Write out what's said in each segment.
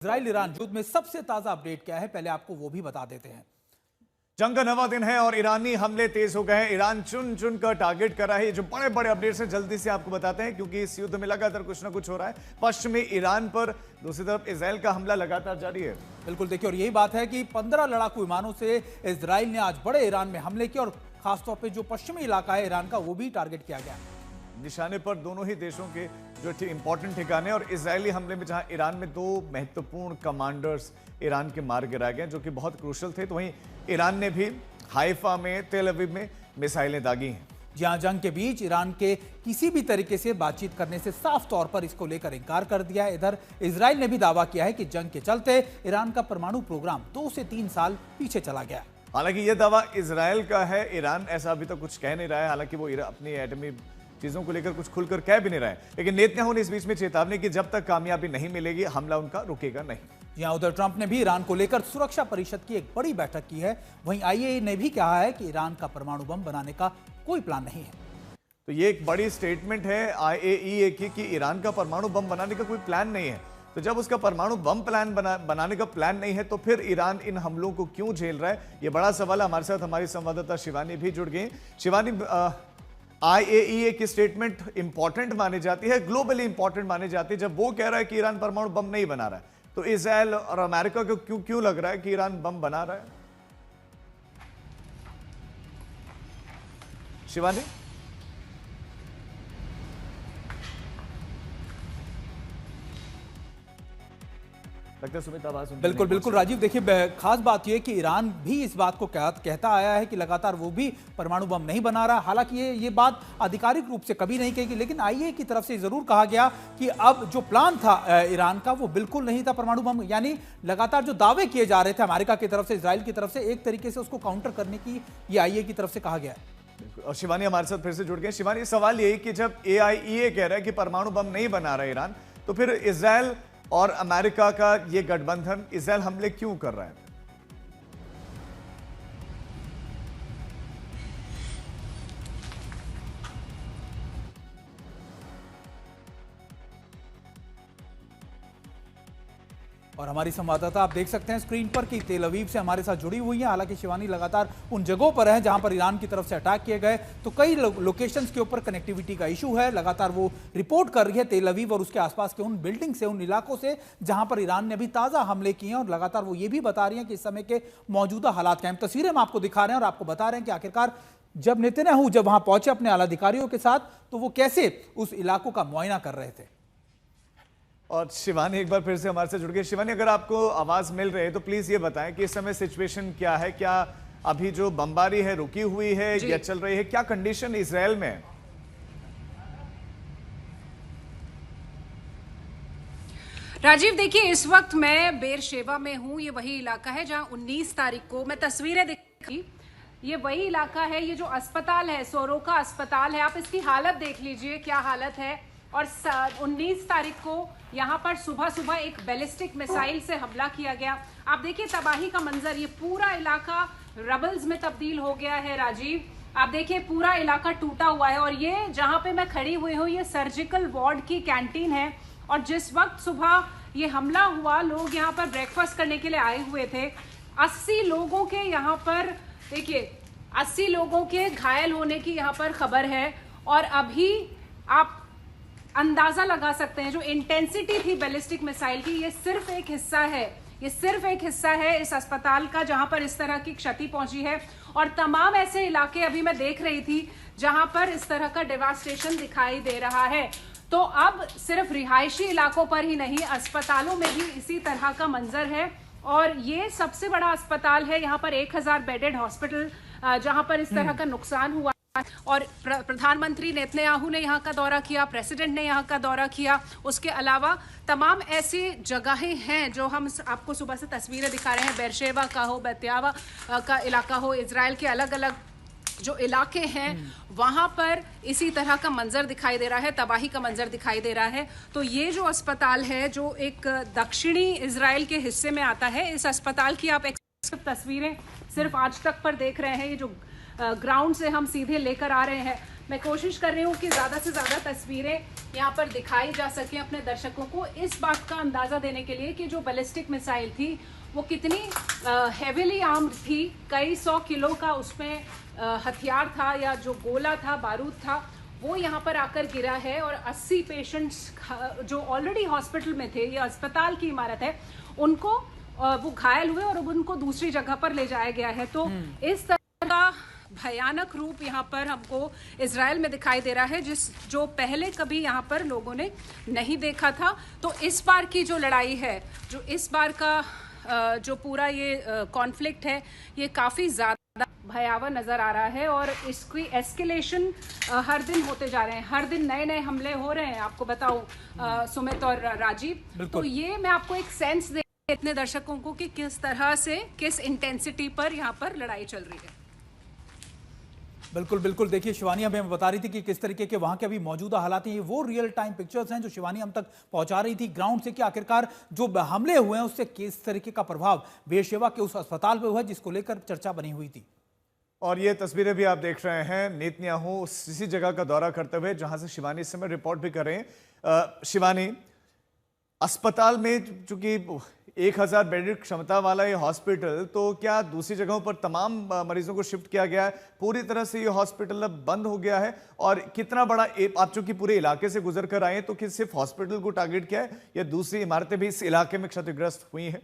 Israel Iran युद्ध में सबसे ताजा अपडेट क्या है, पहले आपको वो भी बता देते हैं। जंग का 9वां दिन है और ईरानी हमले तेज हो गए हैं। ईरान चुन चुन कर टारगेट कर रहा है। जो बड़े बड़े अपडेट्स हैं जल्दी से आपको बताते हैं, क्योंकि इस युद्ध में लगातार कुछ ना कुछ हो रहा है। पश्चिमी ईरान पर, दूसरी तरफ इजराइल का हमला लगातार जारी है। बिल्कुल देखिए, और यही बात है कि 15 लड़ाकू विमानों से इजराइल ने आज बड़े ईरान में हमले किए और खासतौर पर जो पश्चिमी इलाका है ईरान का, वो भी टारगेट किया गया। निशाने पर दोनों ही देशों के जो इंपॉर्टेंट ठिकाने, और इजरायली हमले में जहां ईरान में 2 महत्वपूर्ण कमांडर्स ईरान के मार गिराए गए, जो कि बहुत क्रूशल थे, तो वहीं ईरान ने भी हाइफा में, तेल अवीव में मिसाइलें दागी हैं। जहां जंग के बीच ईरान के किसी भी तरीके से बातचीत करने से साफ तौर पर इसको लेकर इंकार कर दिया है। इधर इजराइल ने भी दावा किया है कि जंग के चलते ईरान का परमाणु प्रोग्राम 2 से 3 साल पीछे चला गया। हालांकि यह दावा इजराइल का है, ईरान ऐसा अभी तक कुछ कह नहीं रहा है। हालांकि वो अपनी एटमी चीजों को लेकर कुछ खुलकर कह भी नहीं रहा है, लेकिन नेतन्याहू ने इस बीच में चेतावनी की जब तक कामयाबी नहीं मिलेगी हमला उनका रुकेगा नहीं। जी हां, उधर ट्रंप ने भी ईरान को लेकर सुरक्षा परिषद की एक बड़ी बैठक की है। वहीं आईएईए ने भी कहा है कि ईरान का परमाणु बम बनाने का कोई प्लान नहीं है। तो ये एक बड़ी स्टेटमेंट है आईएईए की कि ईरान का परमाणु बम बनाने का कोई प्लान नहीं है। तो जब उसका परमाणु बम बनाने का प्लान नहीं है, तो फिर ईरान इन हमलों को क्यों झेल रहा है, ये बड़ा सवाल है। हमारे साथ हमारी संवाददाता शिवानी भी जुड़ गई। शिवानी, आईएईए की स्टेटमेंट इंपॉर्टेंट मानी जाती है, ग्लोबली इंपॉर्टेंट मानी जाती है। जब वो कह रहा है कि ईरान परमाणु बम नहीं बना रहा है, तो इजराइल और अमेरिका को क्यों लग रहा है कि ईरान बम बना रहा है? शिवानी, लगता है सुमित आवाज बिल्कुल बिल्कुल राजीव, देखिए खास बात यह कि ईरान भी इस बात को कहता आया है कि लगातार वो भी परमाणु बम नहीं बना रहा। हालांकि ये बात आधिकारिक रूप से कभी नहीं कही, लेकिन आईएईए की तरफ से जरूर कहा गया कि अब जो प्लान था ईरान का, वो बिल्कुल नहीं था परमाणु बम। यानी लगातार जो दावे किए जा रहे थे अमेरिका की तरफ से, इजराइल की तरफ से, एक तरीके से उसको काउंटर करने की ये आईएईए की तरफ से कहा गया है। और शिवानी हमारे साथ फिर से जुड़ गए। शिवानी, सवाल यही कि जब एआईईए कह रहा है कि परमाणु बम नहीं बना रहा ईरान, तो फिर इजराइल और अमेरिका का ये गठबंधन इजराइल हमले क्यों कर रहा है? और हमारी संवाददाता आप देख सकते हैं स्क्रीन पर कि तेल अवीव से हमारे साथ जुड़ी हुई है। हालांकि शिवानी लगातार उन जगहों पर है जहां पर ईरान की तरफ से अटैक किए गए, तो कई लोकेशंस के ऊपर कनेक्टिविटी का इशू है। लगातार वो रिपोर्ट कर रही है तेल अवीव और उसके आसपास के उन बिल्डिंग से, उन इलाकों से जहां पर ईरान ने अभी ताजा हमले किए हैं। और लगातार वो ये भी बता रही है कि इस समय के मौजूदा हालात क्या हैं। तस्वीरें हम आपको दिखा रहे हैं और आपको बता रहे हैं कि आखिरकार जब नेतन्याहू वहां पहुंचे अपने आला अधिकारियों के साथ, तो वो कैसे उस इलाकों का मुआयना कर रहे थे। और शिवानी एक बार फिर से हमारे साथ जुड़ गई। शिवानी, अगर आपको आवाज मिल रही है तो प्लीज ये बताएं कि इस समय सिचुएशन क्या है। क्या अभी जो बमबारी है रुकी हुई है या चल रही है? क्या कंडीशन इजराइल में है? राजीव, देखिए इस वक्त मैं बेरशेवा में हूं। ये वही इलाका है जहां 19 तारीख को मैं तस्वीरें देखी। ये वही इलाका है, ये जो अस्पताल है, सोरोका अस्पताल है, आप इसकी हालत देख लीजिए, क्या हालत है। और 19 तारीख को यहाँ पर सुबह सुबह एक बैलिस्टिक मिसाइल से हमला किया गया। आप देखिए तबाही का मंजर, ये पूरा इलाका रबल्स में तब्दील हो गया है। राजीव, आप देखिए पूरा इलाका टूटा हुआ है। और ये जहाँ पे मैं खड़ी हुई हूँ, ये सर्जिकल वार्ड की कैंटीन है। और जिस वक्त सुबह ये हमला हुआ, लोग यहाँ पर ब्रेकफास्ट करने के लिए आए हुए थे। 80 लोगों के यहाँ पर, देखिए 80 लोगों के घायल होने की यहाँ पर खबर है। और अभी आप अंदाजा लगा सकते हैं जो इंटेंसिटी थी बैलिस्टिक मिसाइल की, ये सिर्फ एक हिस्सा है, ये सिर्फ एक हिस्सा है इस अस्पताल का जहां पर इस तरह की क्षति पहुंची है। और तमाम ऐसे इलाके अभी मैं देख रही थी जहां पर इस तरह का डेवास्टेशन दिखाई दे रहा है। तो अब सिर्फ रिहायशी इलाकों पर ही नहीं, अस्पतालों में भी इसी तरह का मंजर है। और ये सबसे बड़ा अस्पताल है, यहाँ पर 1000 बेडेड हॉस्पिटल, जहां पर इस तरह का नुकसान हुआ। और प्रधानमंत्री नेतन्याहू ने यहाँ का दौरा किया, प्रेसिडेंट ने यहाँ का दौरा किया। उसके अलावा तमाम ऐसी जगहें हैं जो हम आपको सुबह से तस्वीरें दिखा रहे हैं। बेरशेवा का हो, बेत्यावा का इलाका हो, इजराइल के अलग अलग जो इलाके हैं वहां पर इसी तरह का मंजर दिखाई दे रहा है, तबाही का मंजर दिखाई दे रहा है। तो ये जो अस्पताल है, जो एक दक्षिणी इजराइल के हिस्से में आता है, इस अस्पताल की आप तस्वीरें सिर्फ आज तक पर देख रहे हैं। ये जो ग्राउंड से हम सीधे लेकर आ रहे हैं, मैं कोशिश कर रही हूँ कि ज़्यादा से ज़्यादा तस्वीरें यहाँ पर दिखाई जा सकें अपने दर्शकों को, इस बात का अंदाज़ा देने के लिए कि जो बैलिस्टिक मिसाइल थी वो कितनी हेविली आर्म्ड थी। कई 100 किलो का उसमें हथियार था या जो गोला था, बारूद था, वो यहाँ पर आकर गिरा है और 80 पेशेंट्स जो ऑलरेडी हॉस्पिटल में थे, ये अस्पताल की इमारत है, उनको वो घायल हुए और अब उनको दूसरी जगह पर ले जाया गया है। तो इस तरह का भयानक रूप यहाँ पर हमको इजराइल में दिखाई दे रहा है, जो पहले कभी यहाँ पर लोगों ने नहीं देखा था। तो इस बार की जो लड़ाई है, जो इस बार का जो पूरा ये कॉन्फ्लिक्ट है, ये काफ़ी ज़्यादा भयावह नज़र आ रहा है और इसकी एस्केलेशन हर दिन होते जा रहे हैं। हर दिन नए नए हमले हो रहे हैं। आपको बताऊं सुमित और राजीव, तो ये मैं आपको एक सेंस दे इतने दर्शकों को कि किस तरह से, किस इंटेंसिटी पर यहाँ पर लड़ाई चल रही है। बिल्कुल बिल्कुल। देखिए शिवानी हमें बता रही थी कि किस तरीके के वहां के अभी मौजूदा हालात हैं। ये वो रियल टाइम पिक्चर्स हैं जो शिवानी हम तक पहुंचा रही थी ग्राउंड से कि आखिरकार जो हमले हुए हैं उससे किस तरीके का प्रभाव बेरशेवा के उस अस्पताल पे हुआ जिसको लेकर चर्चा बनी हुई थी। और ये तस्वीरें भी आप देख रहे हैं नेतन्याहू इसी जगह का दौरा करते हुए जहां से शिवानी इस समय रिपोर्ट भी कर रहे हैं। शिवानी, अस्पताल में चूंकि 1000 बेड क्षमता वाला ये हॉस्पिटल, तो क्या दूसरी जगहों पर तमाम मरीजों को शिफ्ट किया गया है? पूरी तरह से ये हॉस्पिटल अब बंद हो गया है? और कितना बड़ा आप चूंकि पूरे इलाके से गुजर कर आए हैं, तो क्या सिर्फ हॉस्पिटल को टारगेट किया है या दूसरी इमारतें भी इस इलाके में क्षतिग्रस्त हुई हैं?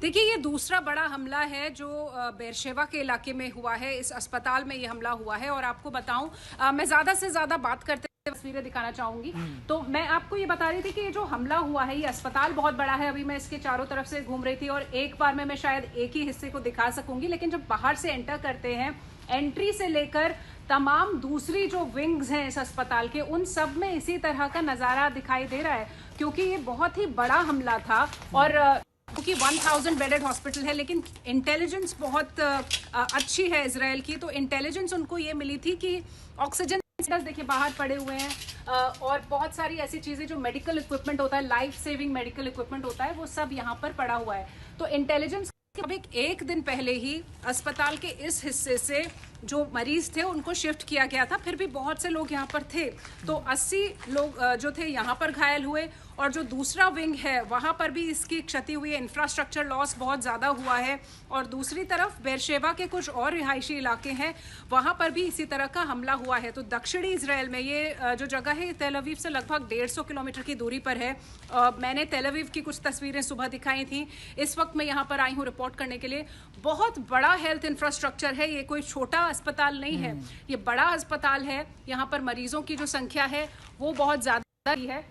देखिए, ये दूसरा बड़ा हमला है जो बेरशेवा के इलाके में हुआ है। इस अस्पताल में ये हमला हुआ है और आपको बताऊं, मैं ज़्यादा से ज़्यादा बात करते तस्वीरें दिखाना चाहूंगी। तो मैं आपको ये बता रही थी कि ये जो हमला हुआ है, ये अस्पताल बहुत बड़ा है। अभी मैं इसके चारों तरफ से घूम रही थी और एक बार में मैं शायद एक ही हिस्से को दिखा सकूंगी, लेकिन जब बाहर से एंटर करते हैं, एंट्री से लेकर तमाम दूसरी जो विंग्स हैं इस अस्पताल के, उन सब में इसी तरह का नज़ारा दिखाई दे रहा है, क्योंकि ये बहुत ही बड़ा हमला था। और क्योंकि 1000 बेडेड हॉस्पिटल है, लेकिन इंटेलिजेंस बहुत अच्छी है इजराइल की। तो इंटेलिजेंस उनको ये मिली थी कि ऑक्सीजन देखिए बाहर पड़े हुए हैं और बहुत सारी ऐसी चीजें जो मेडिकल इक्विपमेंट होता है, लाइफ सेविंग मेडिकल इक्विपमेंट होता है, वो सब यहाँ पर पड़ा हुआ है। तो इंटेलिजेंस अभी एक दिन पहले ही अस्पताल के इस हिस्से से जो मरीज थे उनको शिफ्ट किया गया था। फिर भी बहुत से लोग यहाँ पर थे, तो 80 लोग जो थे यहाँ पर घायल हुए और जो दूसरा विंग है वहाँ पर भी इसकी क्षति हुई है। इंफ्रास्ट्रक्चर लॉस बहुत ज़्यादा हुआ है। और दूसरी तरफ बेरशेवा के कुछ और रिहायशी इलाके हैं, वहाँ पर भी इसी तरह का हमला हुआ है। तो दक्षिणी इजराइल में ये जो जगह है, तेल अवीव से लगभग 150 किलोमीटर की दूरी पर है। मैंने तेल अवीव की कुछ तस्वीरें सुबह दिखाई थी। इस वक्त मैं यहाँ पर आई हूँ रिपोर्ट करने के लिए। बहुत बड़ा हेल्थ इंफ्रास्ट्रक्चर है, ये कोई छोटा अस्पताल नहीं है, ये बड़ा अस्पताल है। यहाँ पर मरीजों की जो संख्या है वो बहुत ज्यादा है।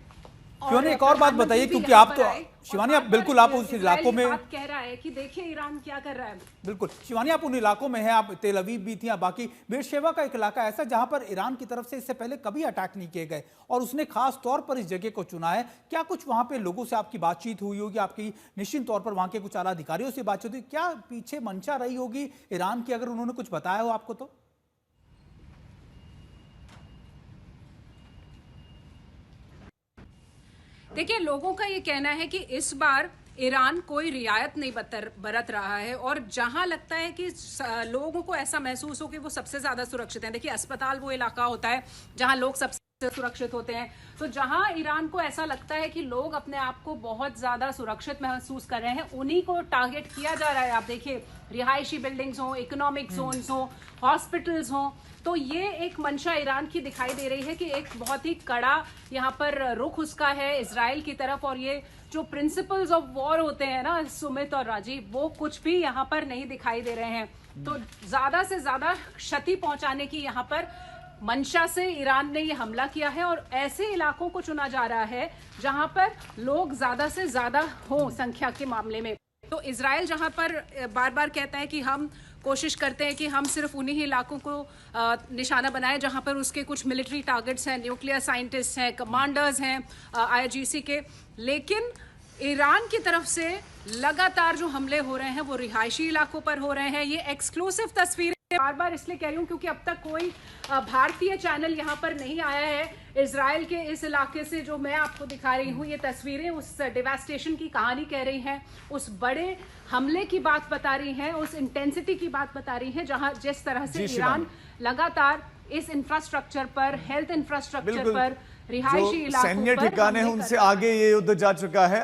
शिवानी, एक और बात बताइए, क्योंकि आप तो शिवानी आप बिल्कुल आप उस इलाकों में बात कह रहा है कि देखिए ईरान क्या कर रहा है। बिल्कुल शिवानी, आप उन इलाकों में हैं, आप तेल अवीव भी थी, बाकी बेरशेवा का एक इलाका ऐसा जहां पर ईरान की तरफ से इससे पहले कभी अटैक नहीं किए गए और उसने खास तौर पर इस जगह को चुना है। क्या कुछ वहां पे लोगों से आपकी बातचीत हुई होगी, आपकी निश्चित तौर पर वहां के कुछ आला अधिकारियों से बातचीत हुई, क्या पीछे मंशा रही होगी ईरान की, अगर उन्होंने कुछ बताया हो आपको? तो देखिए, लोगों का ये कहना है कि इस बार ईरान कोई रियायत नहीं बरत रहा है और जहां लगता है कि लोगों को ऐसा महसूस हो कि वो सबसे ज्यादा सुरक्षित हैं। देखिए, अस्पताल वो इलाका होता है जहां लोग सबसे सुरक्षित होते हैं। तो जहां ईरान को ऐसा लगता है कि लोग अपने आप को बहुत ज्यादा सुरक्षित महसूस कर रहे हैं, उन्हीं को टारगेट किया जा रहा है। आप देखिए, रिहायशी बिल्डिंग्स हो, इकोनॉमिक जोन्स हो, हॉस्पिटल्स हो, तो ये एक मंशा ईरान की दिखाई दे रही है कि एक बहुत ही कड़ा यहाँ पर रुख उसका है इजराइल की तरफ। और ये जो प्रिंसिपल्स ऑफ वॉर होते हैं ना सुमित और राजीव, वो कुछ भी यहाँ पर नहीं दिखाई दे रहे हैं। तो ज्यादा से ज्यादा क्षति पहुंचाने की यहाँ पर मंशा से ईरान ने ये हमला किया है और ऐसे इलाकों को चुना जा रहा है जहां पर लोग ज्यादा से ज्यादा हो संख्या के मामले में। तो इजराइल जहां पर बार बार कहता है कि हम कोशिश करते हैं कि हम सिर्फ उन्हीं इलाकों को निशाना बनाएं जहां पर उसके कुछ मिलिट्री टारगेट्स हैं, न्यूक्लियर साइंटिस्ट हैं, कमांडर्स हैं IRGC के, लेकिन ईरान की तरफ से लगातार जो हमले हो रहे हैं वो रिहायशी इलाकों पर हो रहे हैं। ये एक्सक्लूसिव तस्वीरें बार बार इसलिए कह रही हूँ क्योंकि अब तक कोई भारतीय चैनल यहाँ पर नहीं आया है। इजराइल के इस इलाके से जो मैं आपको दिखा रही हूँ, ये तस्वीरें उस डिवास्टेशन की कहानी कह रही हैं, उस बड़े हमले की बात बता रही हैं, उस इंटेंसिटी की बात बता रही हैं, जहां जिस तरह से ईरान लगातार इस इंफ्रास्ट्रक्चर पर, हेल्थ इंफ्रास्ट्रक्चर पर, रिहायशी इलाकों पर सैन्य ठिकाने हैं उनसे आगे ये युद्ध जा चुका है।